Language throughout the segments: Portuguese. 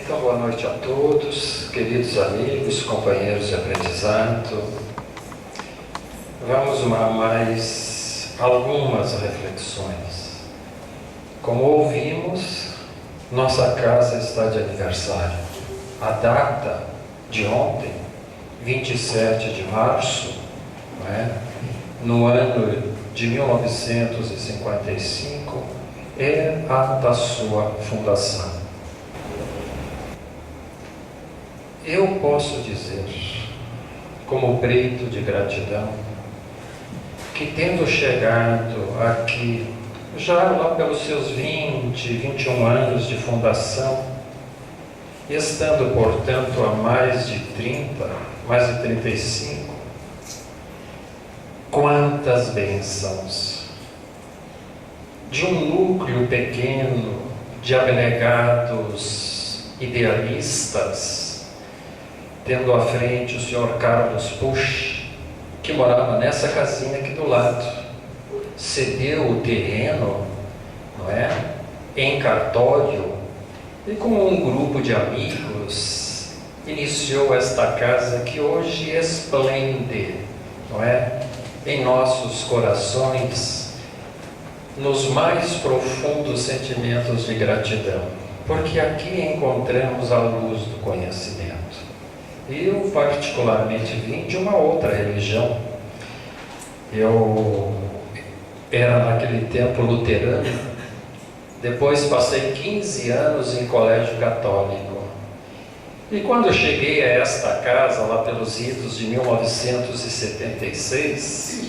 Então, boa noite a todos, queridos amigos, companheiros de aprendizado. Vamos a mais algumas reflexões. Como ouvimos, nossa casa está de aniversário. A data de ontem, 27 de março, não é? No ano de 1955, é a da sua fundação. Eu posso dizer, como preito de gratidão, que tendo chegado aqui, já lá pelos seus 21 anos de fundação, e estando, portanto, há mais de 35, quantas bênçãos! De um núcleo pequeno de abnegados idealistas, tendo à frente o senhor Carlos Pusch, que morava nessa casinha aqui do lado, cedeu o terreno, não é, em cartório, e com um grupo de amigos iniciou esta casa que hoje esplende, não é, em nossos corações, nos mais profundos sentimentos de gratidão, porque aqui encontramos a luz do conhecimento. Eu, particularmente, vim de uma outra religião. Eu era, naquele tempo, luterano. Depois passei 15 anos em colégio católico. E quando eu cheguei a esta casa, lá pelos idos de 1976,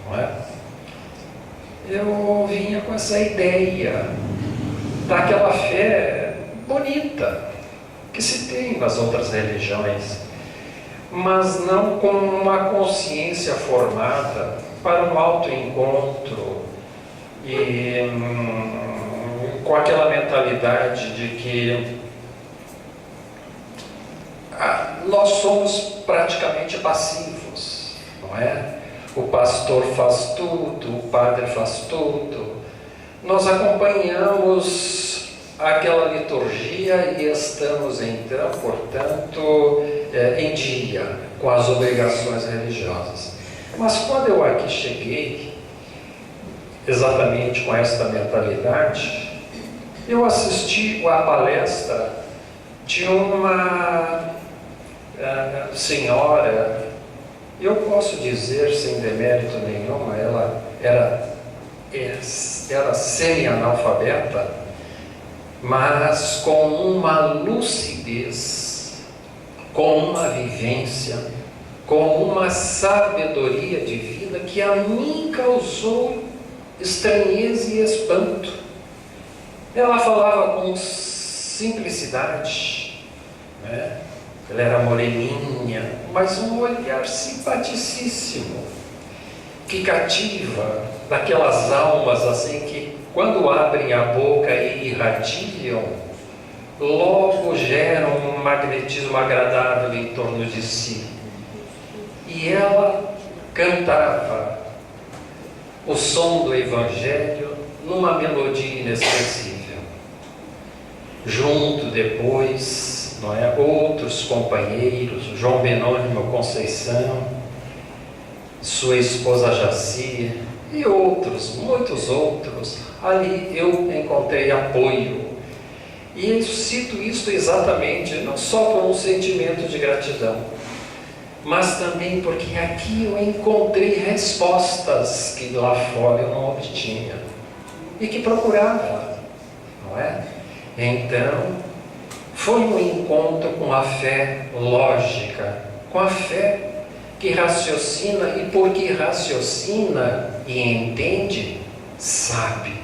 não é? Eu vinha com essa ideia daquela fé bonita que se tem nas outras religiões, mas não com uma consciência formada para um autoencontro e com aquela mentalidade de que nós somos praticamente passivos, não é? O pastor faz tudo, o padre faz tudo. Nós acompanhamos aquela liturgia e estamos, então, portanto, em dia com as obrigações religiosas. Mas quando eu aqui cheguei, exatamente com esta mentalidade, eu assisti à palestra de uma senhora. Eu posso dizer, sem demérito nenhum, ela era semi-analfabeta, mas com uma lucidez, com uma vivência, com uma sabedoria de vida que a mim causou estranheza e espanto. Ela falava com simplicidade, né? Ela era moreninha, mas um olhar simpaticíssimo, que cativa daquelas almas assim que, quando abrem a boca e irradiam, logo geram um magnetismo agradável em torno de si. E ela cantava o som do Evangelho numa melodia inesquecível. Junto depois, não é, outros companheiros, João Benônimo Conceição, sua esposa Jaci e outros, muitos outros, ali eu encontrei apoio. E eu cito isso exatamente, não só por um sentimento de gratidão, mas também porque aqui eu encontrei respostas que lá fora eu não obtinha e que procurava, não é? Então, foi um encontro com a fé lógica, com a fé que raciocina, e porque raciocina e entende, sabe.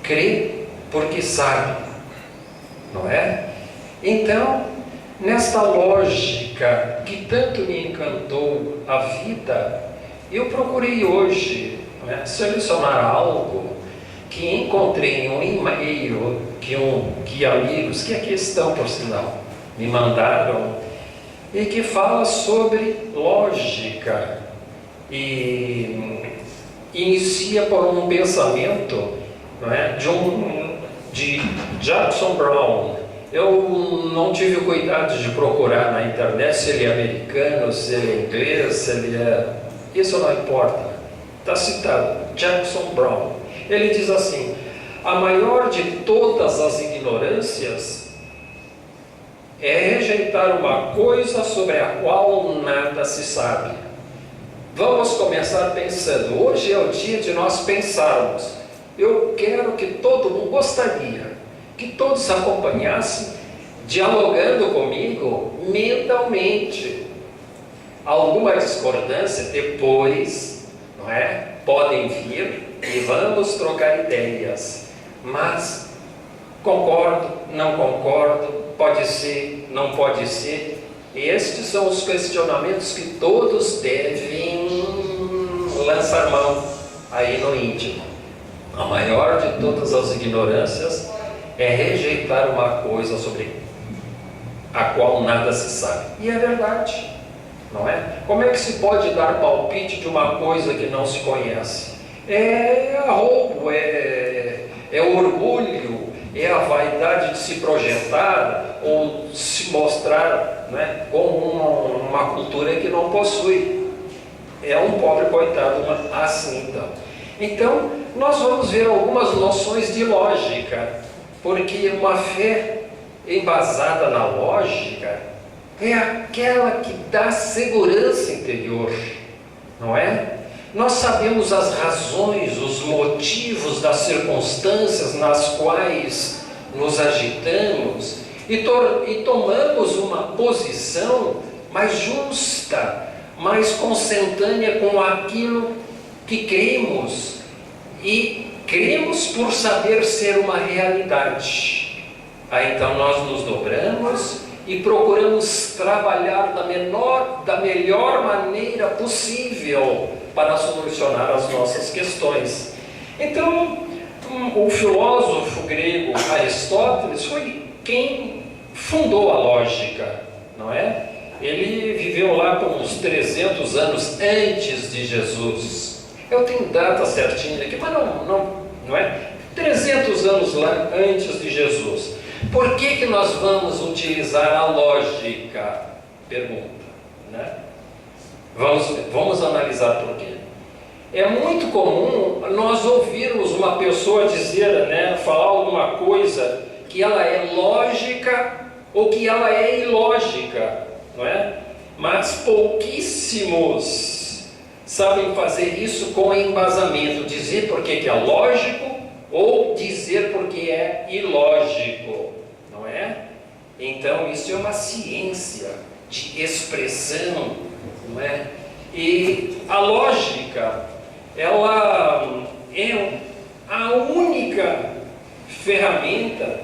Crê porque sabe, não é? Então, nesta lógica que tanto me encantou a vida, eu procurei hoje, não é, selecionar algo que encontrei em um e-mail que amigos, que aqui estão por sinal, me mandaram, e que fala sobre lógica e inicia por um pensamento, não é, de Jackson Brown, Eu não tive o cuidado de procurar na internet se ele é americano, se ele é inglês, se ele é... Isso não importa. Está citado, Jackson Brown. Ele diz assim: a maior de todas as ignorâncias é rejeitar uma coisa sobre a qual nada se sabe. Vamos começar pensando. Hoje é o dia de nós pensarmos. Eu quero que todo mundo, gostaria que todos acompanhassem, dialogando comigo mentalmente. Alguma discordância depois, não é? Podem vir e vamos trocar ideias. Mas concordo, não concordo, pode ser, não pode ser. Estes são os questionamentos que todos devem lançar mão aí no íntimo. A maior de todas as ignorâncias é rejeitar uma coisa sobre a qual nada se sabe. E é verdade, não é? Como é que se pode dar palpite de uma coisa que não se conhece? É roubo, é orgulho, é a vaidade de se projetar ou se mostrar, né, como uma cultura que não possui. É um pobre coitado assim, então. Então, nós vamos ver algumas noções de lógica, porque uma fé embasada na lógica é aquela que dá segurança interior, não é? Nós sabemos as razões, os motivos das circunstâncias nas quais nos agitamos e tomamos uma posição mais justa, mais consentânea com aquilo que cremos, e cremos por saber ser uma realidade. Aí então nós nos dobramos e procuramos trabalhar da melhor maneira possível para solucionar as nossas questões. Então, o filósofo grego Aristóteles foi quem fundou a lógica, não é? Ele viveu lá por uns 300 anos antes de Jesus. Eu tenho data certinha aqui, mas não é? 300 anos lá antes de Jesus. Por que nós vamos utilizar a lógica? Pergunta, né? Vamos analisar por quê. É muito comum nós ouvirmos uma pessoa dizer, né, falar alguma coisa que ela é lógica ou que ela é ilógica, não é? Mas pouquíssimos sabem fazer isso com embasamento, dizer porque que é lógico ou dizer porque é ilógico, não é? Então isso é uma ciência de expressão, não é? E a lógica, ela é a única ferramenta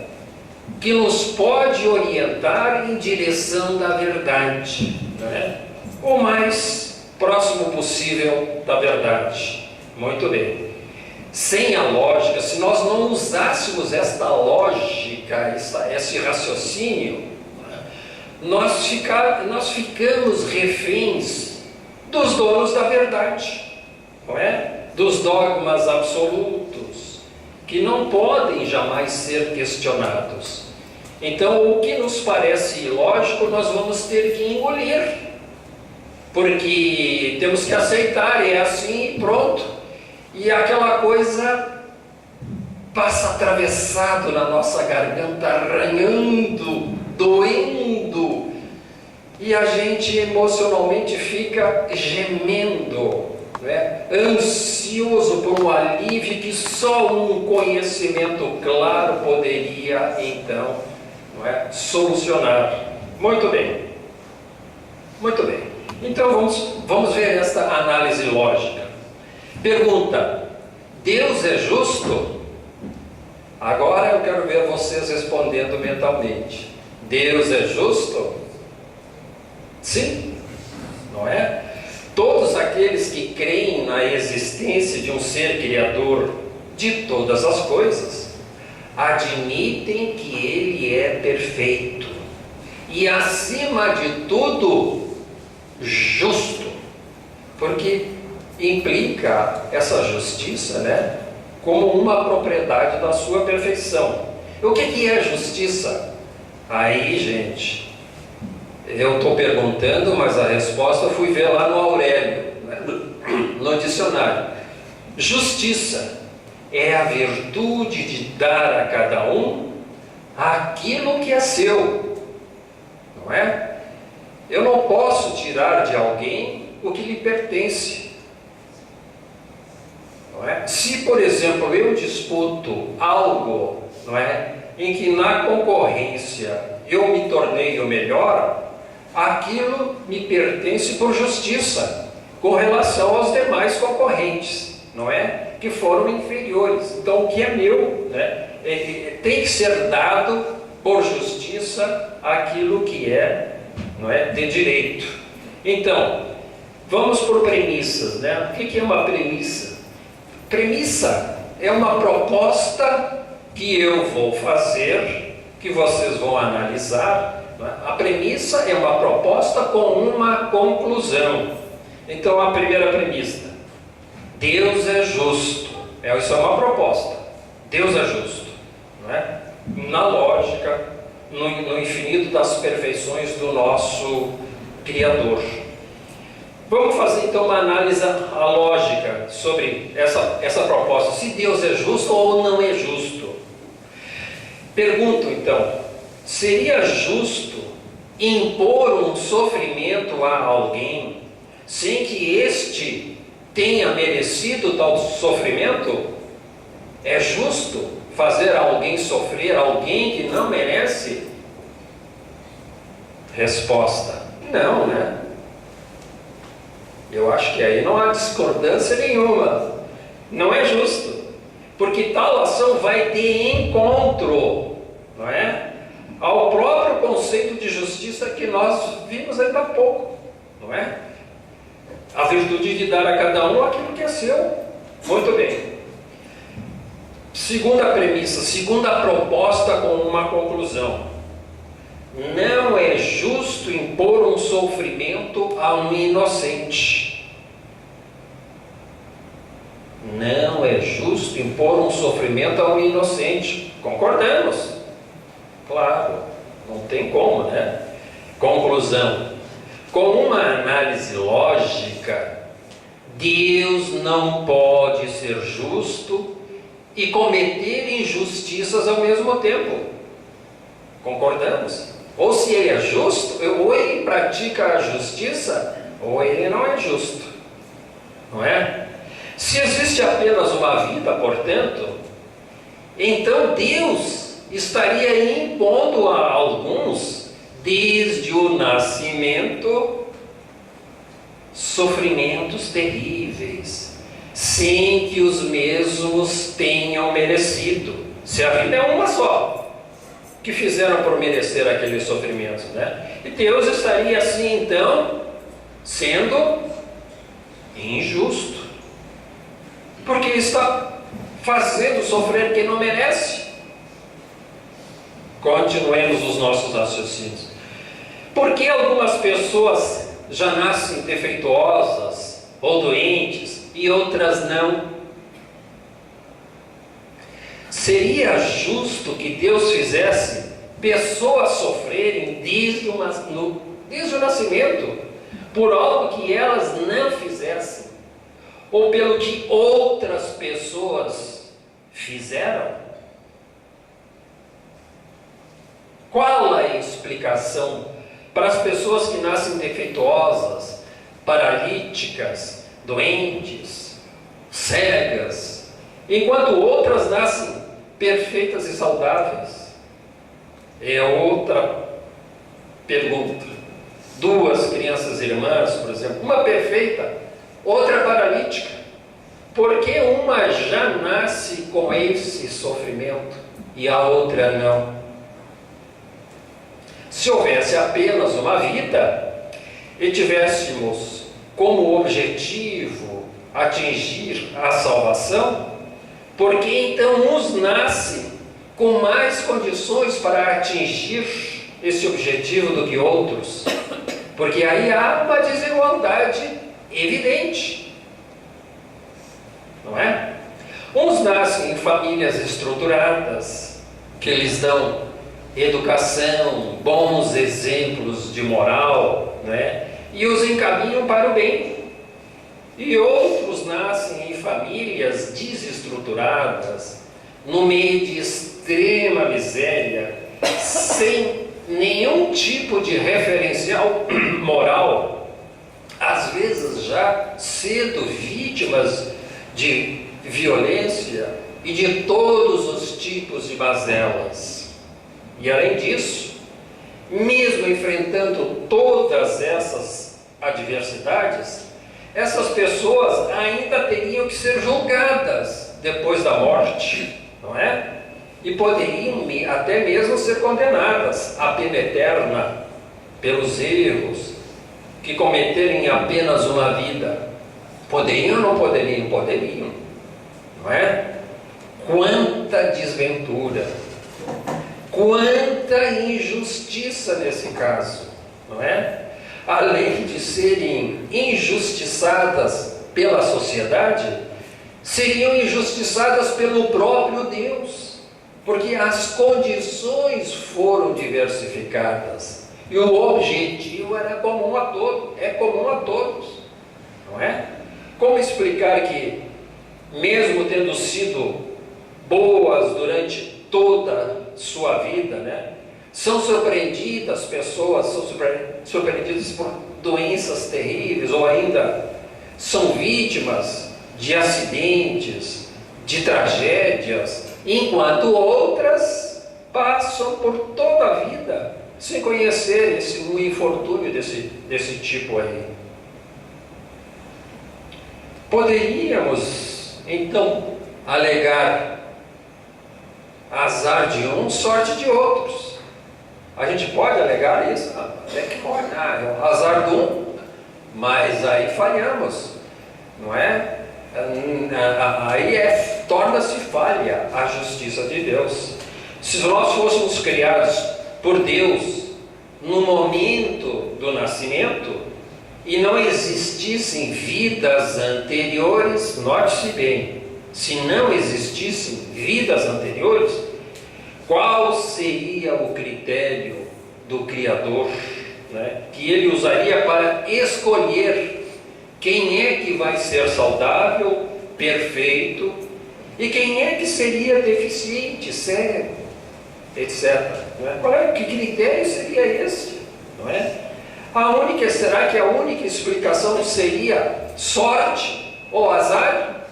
que nos pode orientar em direção da verdade, não é? O mais próximo possível da verdade. Muito bem. Sem a lógica, se nós não usássemos esta lógica, esse raciocínio, nós ficamos reféns dos donos da verdade, não é? Dos dogmas absolutos, que não podem jamais ser questionados. Então, o que nos parece ilógico, nós vamos ter que engolir, porque temos que aceitar, é assim e pronto. E aquela coisa passa atravessado na nossa garganta, arranhando, doendo, e a gente emocionalmente fica gemendo, né? Ansioso por um alívio que só um conhecimento claro poderia então, não é, solucionar. Muito bem, muito bem. Então vamos ver esta análise lógica. Pergunta: Deus é justo? Agora eu quero ver vocês respondendo mentalmente. Deus é justo? Sim, não é? Todos aqueles que creem na existência de um ser criador de todas as coisas admitem que ele é perfeito e, acima de tudo, justo, porque implica essa justiça, né, como uma propriedade da sua perfeição. O que é justiça? Aí, gente, eu estou perguntando, mas a resposta eu fui ver lá no Aurélio, né, no dicionário. Justiça é a virtude de dar a cada um aquilo que é seu, não é? Eu não posso tirar de alguém o que lhe pertence, não é? Se, por exemplo, eu disputo algo, não é, em que na concorrência eu me tornei o melhor, aquilo me pertence por justiça, com relação aos demais concorrentes, não é? Que foram inferiores. Então, o que é meu, né, tem que ser dado por justiça aquilo que é, não é, de direito. Então, vamos por premissas, né? O que é uma premissa? Premissa é uma proposta que eu vou fazer, que vocês vão analisar. Não é? A premissa é uma proposta com uma conclusão. Então, a primeira premissa: Deus é justo. Isso é uma proposta. Deus é justo, não é? Na lógica, no infinito das perfeições do nosso Criador. Vamos fazer então uma análise lógica sobre essa proposta. Se Deus é justo ou não é justo. Pergunto então: seria justo impor um sofrimento a alguém sem que este tenha merecido tal sofrimento? É justo fazer alguém sofrer, alguém que não merece? Resposta: não, né? Eu acho que aí não há discordância nenhuma. Não é justo, porque tal ação vai de encontro, não é, ao próprio conceito de justiça que nós vimos ainda há pouco, não é? A virtude de dar a cada um aquilo que é seu. Muito bem. Segunda premissa, segunda proposta com uma conclusão: não é justo impor um sofrimento a um inocente. Não é justo impor um sofrimento a um inocente. Concordamos? Claro, não tem como, né? Conclusão: com uma análise lógica, Deus não pode ser justo e cometer injustiças ao mesmo tempo. Concordamos? Ou se ele é justo, ou ele pratica a justiça, ou ele não é justo, não é? Se existe apenas uma vida, portanto, então Deus estaria impondo a alguns, desde o nascimento, sofrimentos terríveis, sem que os mesmos tenham merecido. Se a vida é uma só, que fizeram por merecer aqueles sofrimentos, né? E Deus estaria assim, então, sendo injusto, porque está fazendo sofrer quem não merece. Continuemos os nossos raciocínios. Por que algumas pessoas já nascem defeituosas ou doentes e outras não? Seria justo que Deus fizesse pessoas sofrerem desde o nascimento por algo que elas não fizessem, ou pelo que outras pessoas fizeram? Qual a explicação para as pessoas que nascem defeituosas, paralíticas, doentes, cegas, enquanto outras nascem perfeitas e saudáveis? É outra pergunta. Duas crianças irmãs, por exemplo, uma perfeita, outra paralítica. Por que uma já nasce com esse sofrimento e a outra não? Se houvesse apenas uma vida e tivéssemos como objetivo atingir a salvação, por que então uns nascem com mais condições para atingir esse objetivo do que outros? Porque aí há uma desigualdade evidente, não é? Uns nascem em famílias estruturadas, que lhes dão educação, bons exemplos de moral, né? E os encaminham para o bem. E outros nascem em famílias desestruturadas, no meio de extrema miséria, sem nenhum tipo de referencial moral, às vezes já cedo vítimas de violência e de todos os tipos de mazelas. E além disso, mesmo enfrentando todas essas adversidades, essas pessoas ainda teriam que ser julgadas depois da morte, não é? E poderiam até mesmo ser condenadas à pena eterna pelos erros que cometerem apenas uma vida. Poderiam ou não poderiam? Poderiam, não é? Quanta desventura, quanta injustiça nesse caso, não é? Além de serem injustiçadas pela sociedade, seriam injustiçadas pelo próprio Deus, porque as condições foram diversificadas e o objetivo era comum a todos, é comum a todos, não é? Como explicar que, mesmo tendo sido boas durante toda a sua vida, né, são surpreendidas, pessoas são surpreendidas por doenças terríveis, ou ainda são vítimas de acidentes, de tragédias, enquanto outras passam por toda a vida sem conhecer um infortúnio desse tipo aí. Poderíamos, então, alegar azar de uns, sorte de outros. A gente pode alegar isso? Até que pode. É o azar de um, mas aí falhamos, não é? Aí torna-se falha a justiça de Deus. Se nós fôssemos criados por Deus no momento do nascimento e não existissem vidas anteriores, note-se bem, se não existissem vidas anteriores, qual seria o critério do Criador, né, que ele usaria para escolher quem é que vai ser saudável, perfeito, e quem é que seria deficiente, cego, etc. Não é? Que critério seria esse? Não é? Será que a única explicação seria sorte ou azar?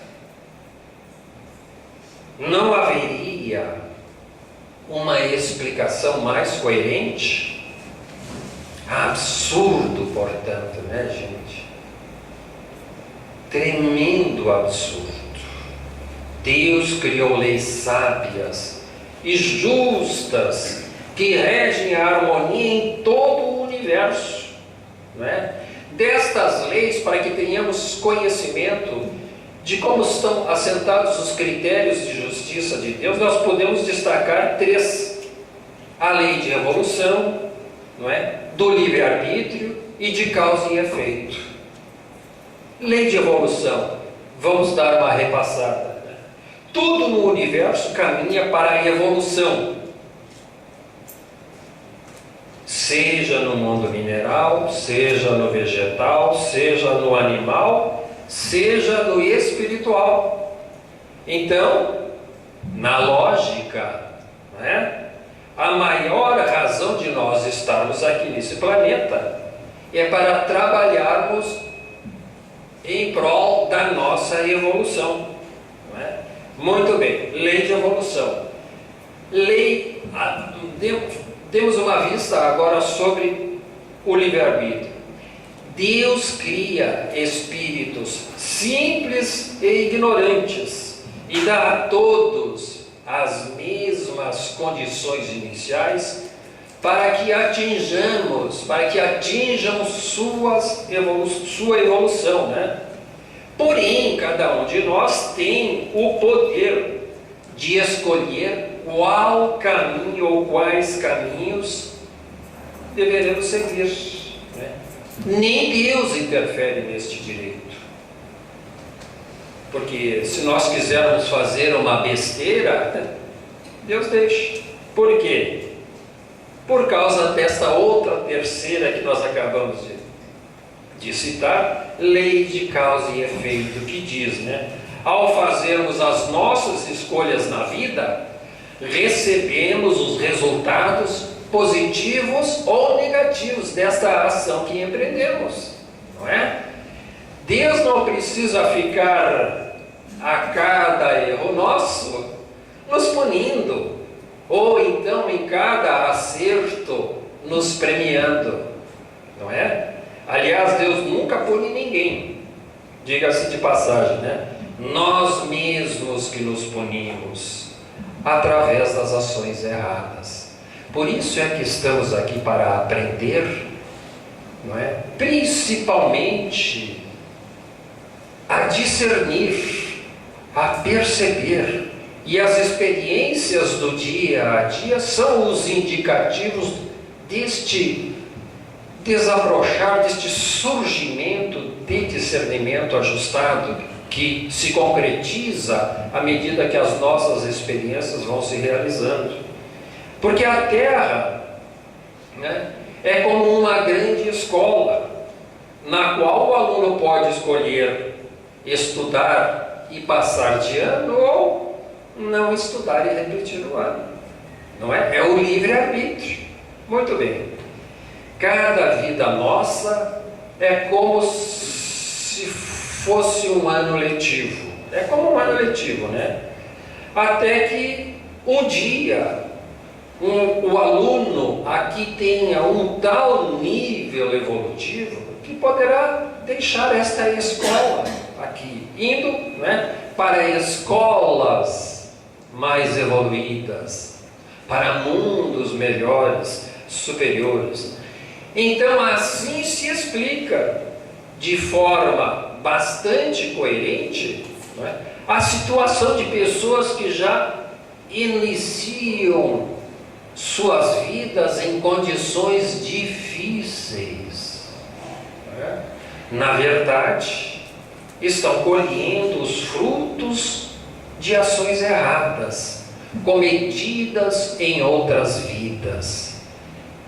Não haveria uma explicação mais coerente? Absurdo, portanto, né, gente? Tremendo absurdo. Deus criou leis sábias e justas que regem a harmonia em todo o universo, não é? Destas leis, para que tenhamos conhecimento de como estão assentados os critérios de justiça de Deus, nós podemos destacar 3: a lei de evolução, não é? Do livre-arbítrio e de causa e efeito. Lei de evolução, vamos dar uma repassada. Tudo no universo caminha para a evolução, seja no mundo mineral, seja no vegetal, seja no animal, seja no espiritual. Então, na lógica, né, a maior razão de nós estarmos aqui nesse planeta é para trabalharmos em prol da nossa evolução, não é? Muito bem, lei de evolução. Temos uma vista agora sobre o livre-arbítrio. Deus cria espíritos simples e ignorantes e dá a todos as mesmas condições iniciais para que atinjam sua evolução, né? Porém, cada um de nós tem o poder de escolher qual caminho ou quais caminhos deveremos seguir, né? Nem Deus interfere neste direito. Porque se nós quisermos fazer uma besteira, Deus deixa. Por quê? por causa desta outra terceira que nós acabamos de citar, lei de causa e efeito, que diz, né? Ao fazermos as nossas escolhas na vida, recebemos os resultados positivos ou negativos desta ação que empreendemos, não é? Deus não precisa ficar a cada erro nosso nos punindo, ou então em cada acerto nos premiando, não é? Aliás, Deus nunca pune ninguém, diga-se de passagem, né? Nós mesmos que nos punimos através das ações erradas. Por isso é que estamos aqui para aprender, não é? Principalmente a discernir, a perceber. E as experiências do dia a dia são os indicativos deste desabrochar, deste surgimento de discernimento ajustado, que se concretiza à medida que as nossas experiências vão se realizando. Porque a Terra, né, é como uma grande escola, na qual o aluno pode escolher estudar e passar de ano, ou não estudar e repetir o ano, não é? É o livre-arbítrio. Muito bem. Cada vida nossa é como se fosse um ano letivo. É como um ano letivo, né? Até que um dia o aluno aqui tenha um tal nível evolutivo que poderá deixar esta escola aqui, indo, né, para escolas mais evoluídas, para mundos melhores, superiores. Então assim se explica de forma bastante coerente, não é, a situação de pessoas que já iniciam suas vidas em condições difíceis, não é? Na verdade, estão colhendo os frutos de ações erradas, cometidas em outras vidas.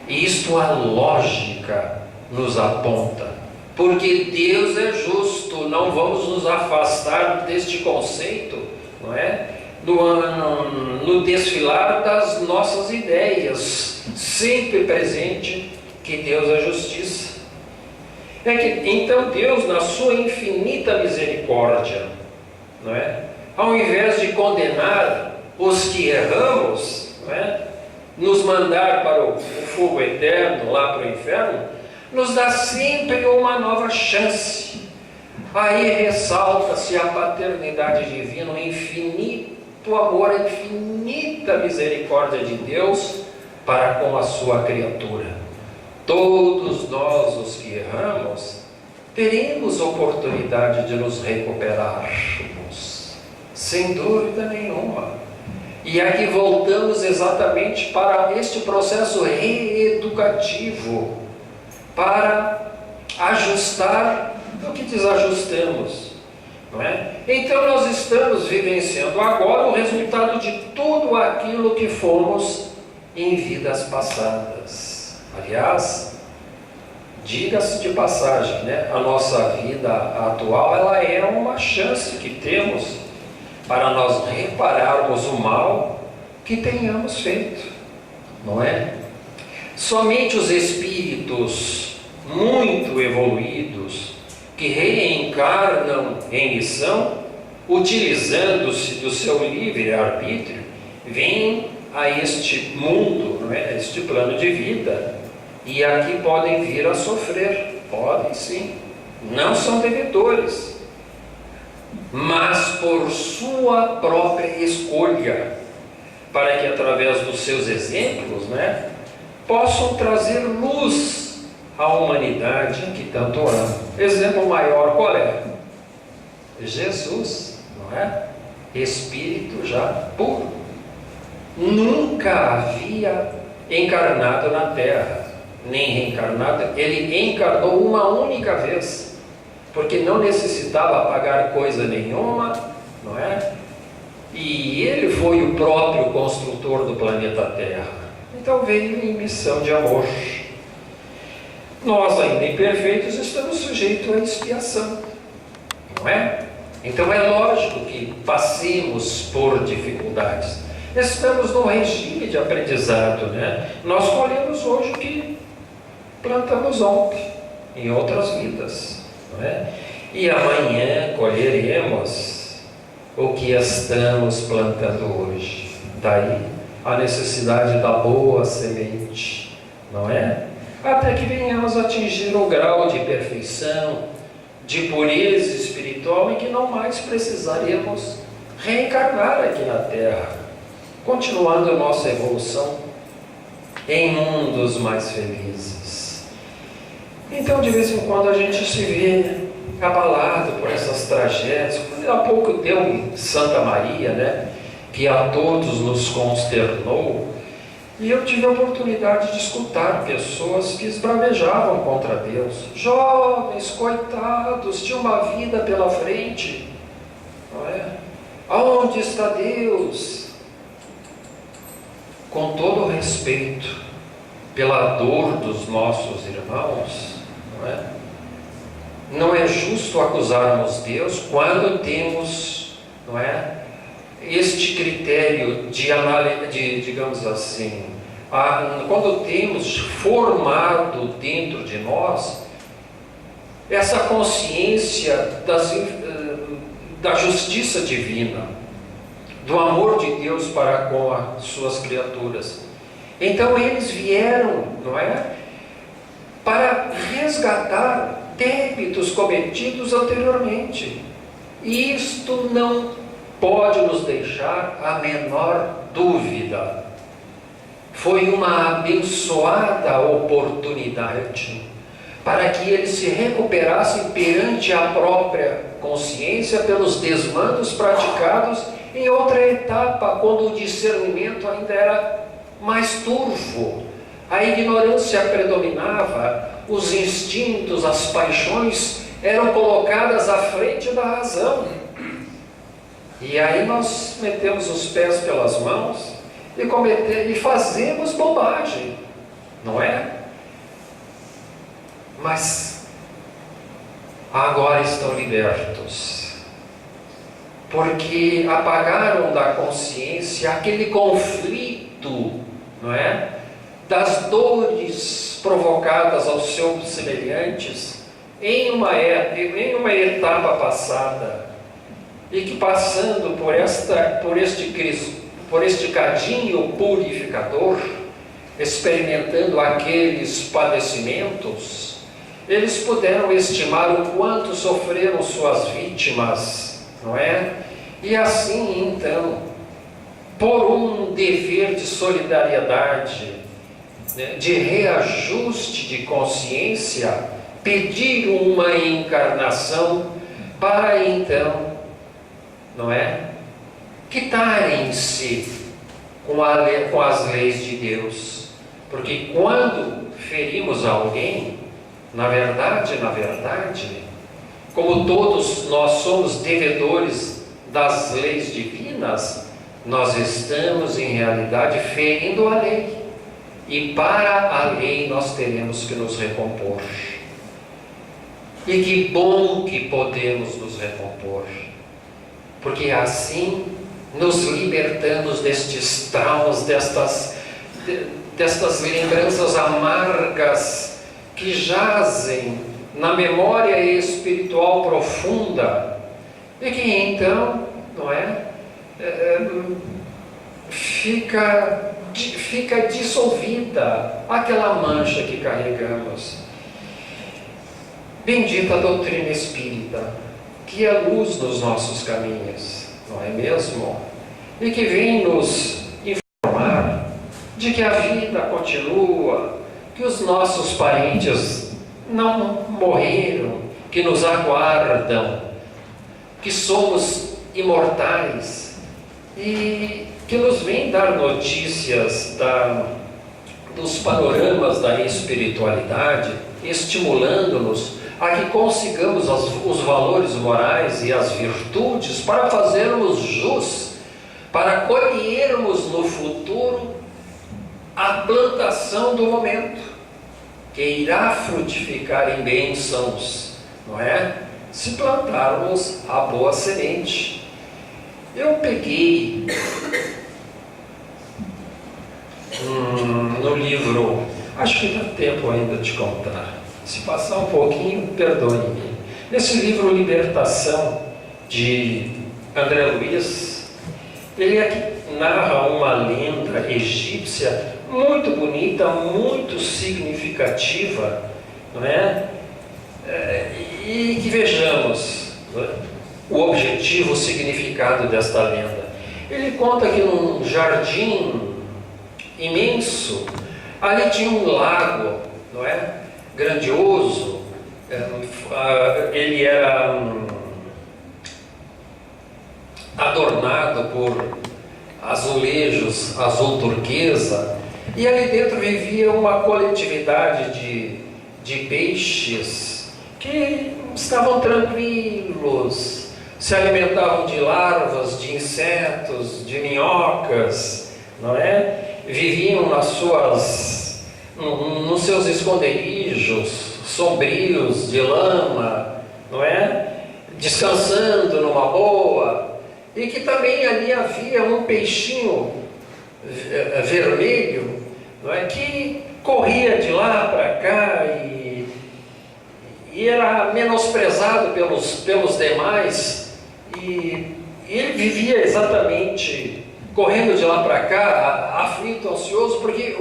Isto a lógica nos aponta, porque Deus é justo. Não vamos nos afastar deste conceito, não é? No desfilar das nossas ideias, sempre presente que Deus é justiça. Então Deus, na sua infinita misericórdia, não é? Ao invés de condenar os que erramos, não é? Nos mandar para o fogo eterno, lá para o inferno, nos dá sempre uma nova chance. Aí ressalta-se a paternidade divina, o infinito amor, a infinita misericórdia de Deus para com a sua criatura. Todos nós, os que erramos, teremos oportunidade de nos recuperarmos, sem dúvida nenhuma. E aqui voltamos exatamente para este processo reeducativo, para ajustar o que desajustamos, não é? Então nós estamos vivenciando agora o resultado de tudo aquilo que fomos em vidas passadas. Aliás, diga-se de passagem, né? A nossa vida atual, ela é uma chance que temos para nós repararmos o mal que tenhamos feito, não é? Somente os espíritos muito evoluídos, que reencarnam em missão, utilizando-se do seu livre-arbítrio, vêm a este mundo, não é? A este plano de vida, e aqui podem vir a sofrer. Podem sim, não são devedores, mas por sua própria escolha, para que através dos seus exemplos, né, possam trazer luz à humanidade que tanto ama. Exemplo maior qual é? Jesus, não é? Espírito já puro, nunca havia encarnado na Terra, nem reencarnado. Ele encarnou uma única vez, porque não necessitava pagar coisa nenhuma, não é? E ele foi o próprio construtor do planeta Terra. Então veio em missão de amor. Nós, ainda imperfeitos, estamos sujeitos à expiação, não é? Então é lógico que passemos por dificuldades. Estamos num regime de aprendizado, né? Nós colhemos hoje o que plantamos ontem, em outras vidas, não é? E amanhã colheremos o que estamos plantando hoje. Daí a necessidade da boa semente, não é? Até que venhamos a atingir o grau de perfeição, de pureza espiritual, em que não mais precisaremos reencarnar aqui na Terra, continuando nossa evolução em mundos mais felizes. Então, de vez em quando, a gente se vê abalado por essas tragédias. Há pouco deu em Santa Maria, né, que a todos nos consternou, e eu tive a oportunidade de escutar pessoas que esbravejavam contra Deus. Jovens, coitados, tinham uma vida pela frente, não é? Aonde está Deus? Com todo o respeito pela dor dos nossos irmãos, não é? Não é justo acusarmos Deus quando temos, não é, este critério de análise, digamos assim, quando temos formado dentro de nós essa consciência da justiça divina, do amor de Deus para com as suas criaturas. Então eles vieram, não é, para resgatar débitos cometidos anteriormente. E isto não pode nos deixar a menor dúvida. Foi uma abençoada oportunidade para que eles se recuperassem perante a própria consciência pelos desmandos praticados em outra etapa, quando o discernimento ainda era mais turvo, a ignorância predominava, os instintos, as paixões eram colocadas à frente da razão. E aí nós metemos os pés pelas mãos e fazemos bobagem, não é? Mas agora estão libertos, porque apagaram da consciência aquele conflito, não é? Das dores provocadas aos seus semelhantes em uma etapa passada. E que passando por este cadinho purificador, experimentando aqueles padecimentos, eles puderam estimar o quanto sofreram suas vítimas, não é? E assim, então, por um dever de solidariedade, né, de reajuste de consciência, pediram uma encarnação para então, não é, quitarem-se com as leis de Deus. Porque quando ferimos alguém, na verdade, como todos nós somos devedores das leis divinas, nós estamos em realidade ferindo a lei. E para a lei nós teremos que nos recompor. E que bom que podemos nos recompor, porque assim nos libertamos destes traumas, destas lembranças amargas que jazem na memória espiritual profunda, e que então, não é, fica dissolvida aquela mancha que carregamos. Bendita a doutrina espírita, que é luz nos nossos caminhos, não é mesmo? E que vem nos informar de que a vida continua, que os nossos parentes não morreram, que nos aguardam, que somos imortais, e que nos vem dar notícias dos panoramas da espiritualidade, estimulando-nos a que consigamos os valores morais e as virtudes para fazermos jus, para colhermos no futuro a plantação do momento, que irá frutificar em bênçãos, não é? Se plantarmos a boa semente. Eu peguei no livro, acho que dá tempo ainda de contar. Se passar um pouquinho, perdoe-me. Nesse livro Libertação, de André Luiz, ele aqui narra uma lenda egípcia muito bonita, muito significativa, não é? E que vejamos, não é? O objetivo, o significado desta lenda. Ele conta que num jardim imenso, ali tinha um lago, não é? Grandioso. Ele era adornado por azulejos azul turquesa, e ali dentro vivia uma coletividade de peixes que estavam tranquilos, se alimentavam de larvas, de insetos, de minhocas, não é? Viviam nos seus esconderijos sombrios de lama, não é? Descansando numa boa, e que também ali havia um peixinho vermelho, não é? Que corria de lá para cá e era menosprezado pelos demais, e ele vivia exatamente correndo de lá para cá, aflito, ansioso, porque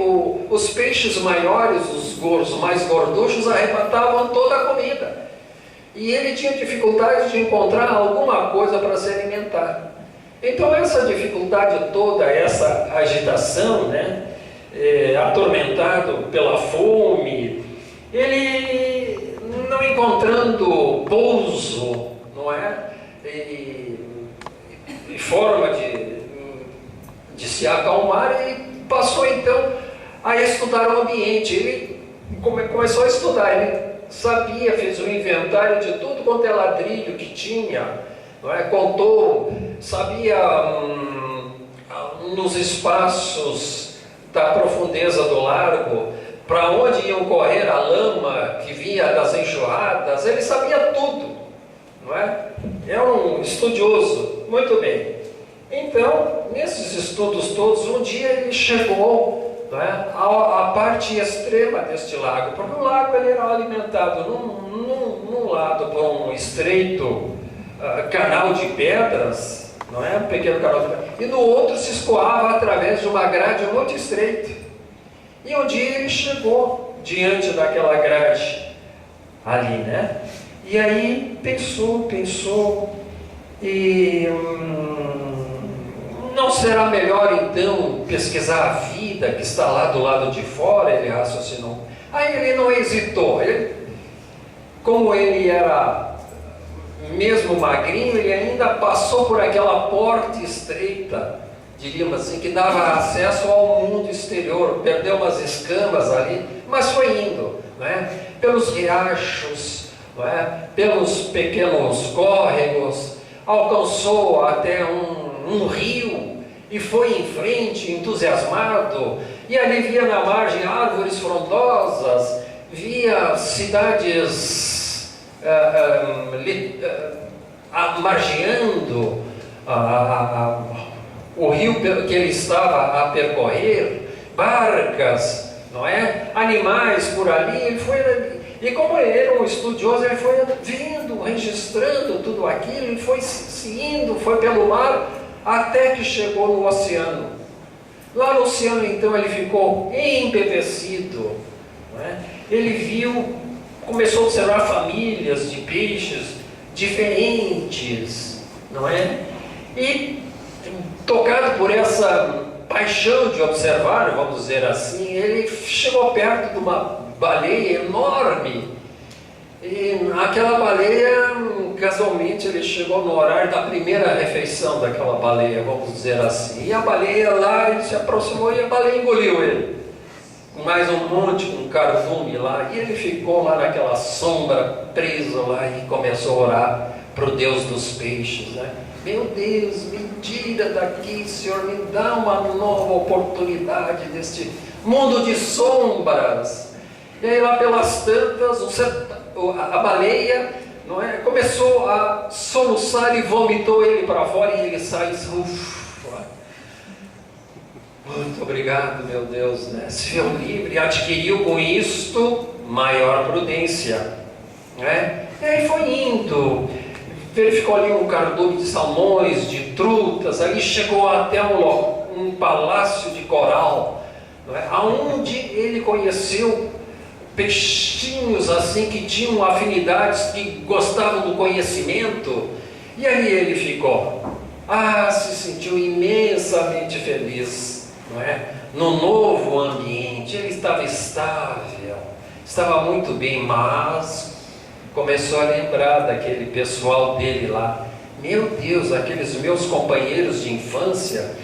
os peixes maiores, os mais gorduchos, arrebatavam toda a comida. E ele tinha dificuldade de encontrar alguma coisa para se alimentar. Então essa dificuldade toda, essa agitação, né, atormentado pela fome, ele não encontrando pouso, não é? E forma de se acalmar, ele passou então a estudar o ambiente. Ele começou a estudar, ele sabia, fez um inventário de tudo quanto é ladrilho que tinha, não é? Contou, sabia nos espaços da profundeza do largo, para onde iam correr a lama que vinha das enxurradas, ele sabia tudo, não é? É um estudioso, muito bem. Então, nesses estudos todos, um dia ele chegou, não é, à parte extrema deste lago, porque o lago ele era alimentado num lado por um estreito canal de pedras, não é? Um pequeno canal de pedras, e no outro se escoava através de uma grade muito estreita. E um dia ele chegou diante daquela grade ali, né? E aí pensou, e não será melhor então pesquisar a vida que está lá do lado de fora? Ele raciocinou. Aí ele não hesitou. Como ele era mesmo magrinho, ele ainda passou por aquela porta estreita, diríamos assim, que dava acesso ao mundo exterior. Perdeu umas escamas ali, mas foi indo, não é? Pelos riachos, não é? Pelos pequenos córregos, alcançou até um rio e foi em frente, entusiasmado, e ali via na margem árvores frondosas, via cidades margeando o rio que ele estava a percorrer, barcas, não é? Animais por ali. Ele foi, e como ele era um estudioso, ele foi vendo, registrando tudo aquilo, ele foi indo, foi pelo mar, até que chegou no oceano. Lá no oceano, então, ele ficou embevecido, não é? Ele viu, começou a observar famílias de peixes diferentes, não é? E, tocado por essa paixão de observar, vamos dizer assim, ele chegou perto de uma baleia enorme. E aquela baleia, casualmente, ele chegou no horário da primeira refeição daquela baleia, vamos dizer assim. E a baleia lá, ele se aproximou e a baleia engoliu ele. Mais um monte, um cardume lá. E ele ficou lá naquela sombra, preso lá, e começou a orar para o Deus dos peixes, né? Meu Deus, me tira daqui, Senhor, me dá uma nova oportunidade deste mundo de sombras. E aí lá pelas tantas, a baleia, não é, começou a soluçar e vomitou ele para fora, e ele sai, ufa, muito obrigado, meu Deus, né? Se viu livre, adquiriu com isto maior prudência, né? E aí foi indo, verificou ali um cardume de salmões, de trutas, ali chegou até um palácio de coral, não é? Aonde ele conheceu peixinhos assim que tinham afinidades, que gostavam do conhecimento, e ali ele ficou. Se sentiu imensamente feliz, não é? No novo ambiente, ele estava estável, estava muito bem, mas começou a lembrar daquele pessoal dele lá. Meu Deus, aqueles meus companheiros de infância,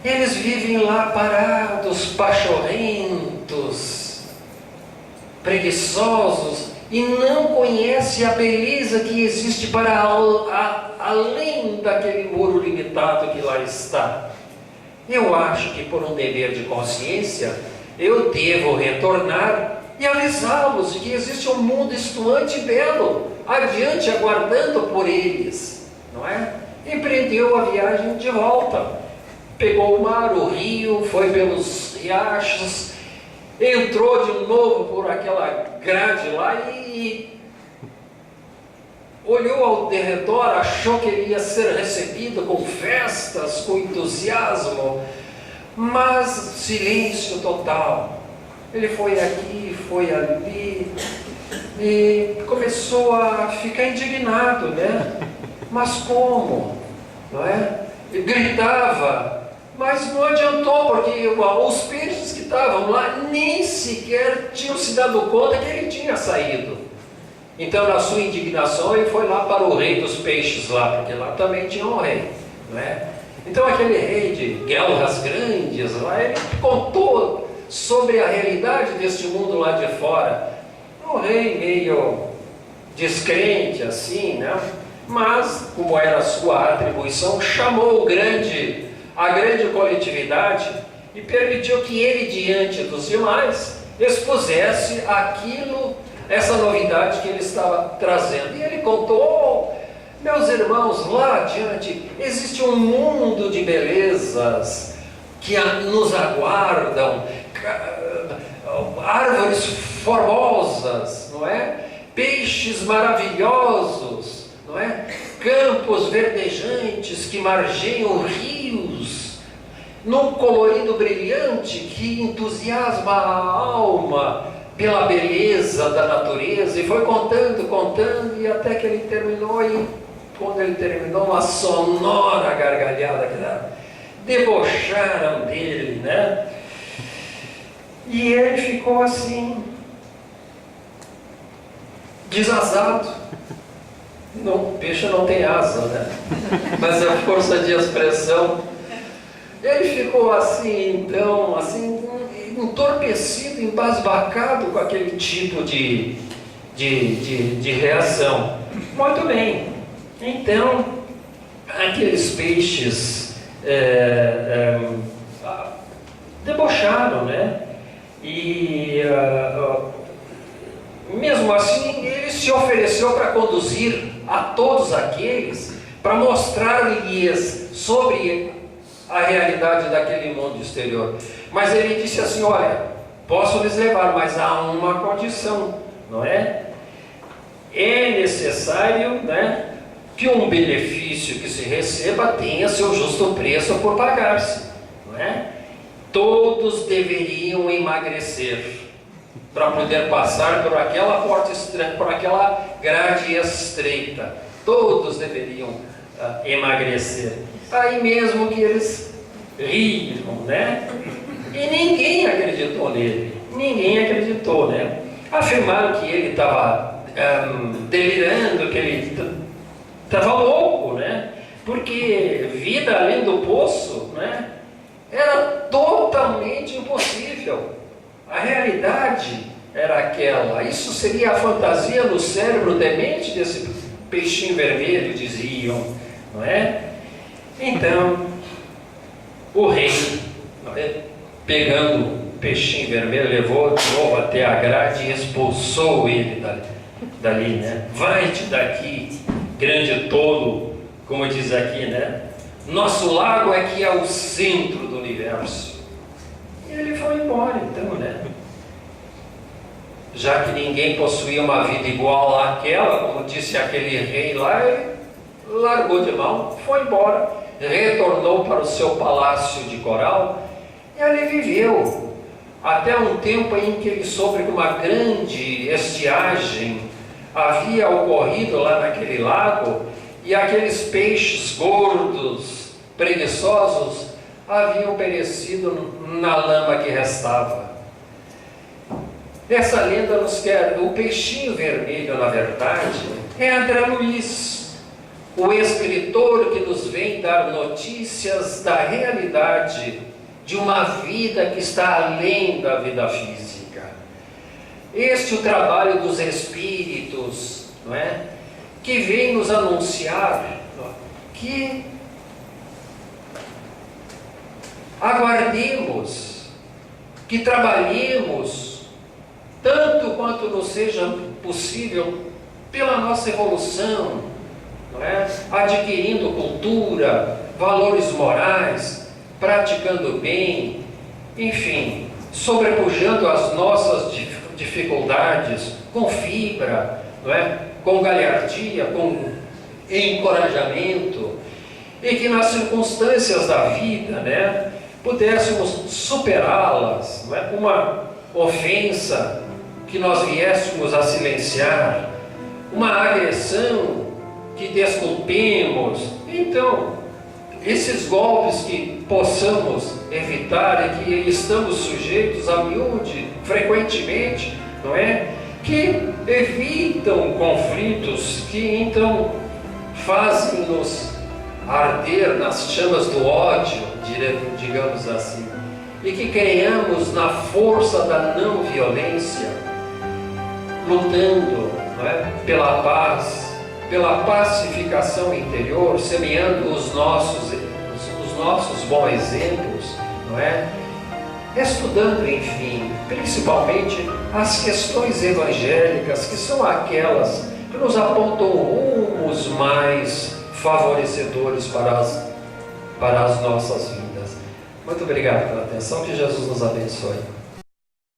eles vivem lá parados, pachorrentos, preguiçosos, e não conhecem a beleza que existe para além daquele muro limitado que lá está. Eu acho que por um dever de consciência, eu devo retornar e avisá-los de que existe um mundo estuante e belo, adiante, aguardando por eles, não é? Empreendeu a viagem de volta, pegou o mar, o rio, foi pelos riachos, entrou de novo por aquela grade lá e olhou ao derredor, achou que ele ia ser recebido com festas, com entusiasmo, mas silêncio total. Ele foi aqui, foi ali e começou a ficar indignado, né? Mas como? Não é? Ele gritava, mas não adiantou, porque os peixes que estavam lá nem sequer tinham se dado conta que ele tinha saído. Então, na sua indignação, ele foi lá para o rei dos peixes lá, porque lá também tinha um rei, não é? Então, aquele rei de guelras grandes lá, ele contou sobre a realidade deste mundo lá de fora. Um rei meio descrente assim, né? Mas, como era a sua atribuição, chamou a grande coletividade e permitiu que ele, diante dos demais, expusesse essa novidade que ele estava trazendo. E ele contou: meus irmãos, lá adiante existe um mundo de belezas que nos aguardam, árvores formosas, não é? Peixes maravilhosos, não é? Campos verdejantes que margeiam rios, num colorido brilhante que entusiasma a alma pela beleza da natureza. E foi contando, e até que ele terminou, e quando ele terminou, uma sonora gargalhada que debocharam dele, né? E ele ficou assim, desasado. Não, peixe não tem asa, né? Mas é força de expressão. Ele ficou assim, então, assim, entorpecido, embasbacado com aquele tipo de reação. Muito bem. Então, aqueles peixes debocharam, né? E mesmo assim, ele se ofereceu para conduzir a todos aqueles, para mostrar-lhes sobre a realidade daquele mundo exterior. Mas ele disse assim: olha, posso lhes levar, mas há uma condição, não é? É necessário, né, que um benefício que se receba tenha seu justo preço por pagar-se, não é? Todos deveriam emagrecer para poder passar por aquela porta estreita, por aquela grade estreita. Todos deveriam emagrecer. Aí mesmo que eles riram, né? E ninguém acreditou nele. Ninguém acreditou, né? Afirmaram que ele estava delirando, que ele estava louco, né? Porque vida além do poço, né, era totalmente impossível. A realidade era aquela. Isso seria a fantasia no cérebro demente desse peixinho vermelho, diziam, não é? Então, o rei, não é, pegando peixinho vermelho levou de novo até a grade e expulsou ele dali, né? Vai-te daqui, grande tolo, como diz aqui, né? Nosso lago é que é o centro do universo. E ele foi embora, então, né? Já que ninguém possuía uma vida igual àquela, como disse aquele rei lá, ele largou de mão, foi embora, retornou para o seu palácio de coral e ali viveu, até um tempo em que ele soube que uma grande estiagem havia ocorrido lá naquele lago e aqueles peixes gordos, preguiçosos, haviam perecido na lama que restava. Essa lenda nos quer, o peixinho vermelho, na verdade, é André Luiz, o escritor que nos vem dar notícias da realidade de uma vida que está além da vida física. Este é o trabalho dos espíritos, não é? Que vem nos anunciar que aguardemos, que trabalhemos tanto quanto nos seja possível pela nossa evolução, não é? Adquirindo cultura, valores morais, praticando bem, enfim, sobrepujando as nossas dificuldades com fibra, não é? Com galhardia, com encorajamento, e que nas circunstâncias da vida, né, pudéssemos superá-las, não é? Uma ofensa que nós viéssemos a silenciar, uma agressão que desculpemos. Então, esses golpes que possamos evitar e que estamos sujeitos a miúde frequentemente, não é? Que evitam conflitos, que então fazem-nos arder nas chamas do ódio, digamos assim, e que creiamos na força da não violência, lutando, não é? Pela paz, pela pacificação interior, semeando os nossos bons exemplos, não é? Estudando, enfim, principalmente as questões evangélicas, que são aquelas que nos apontam rumos mais favorecedores para as nossas vidas. Muito obrigado pela atenção, que Jesus nos abençoe.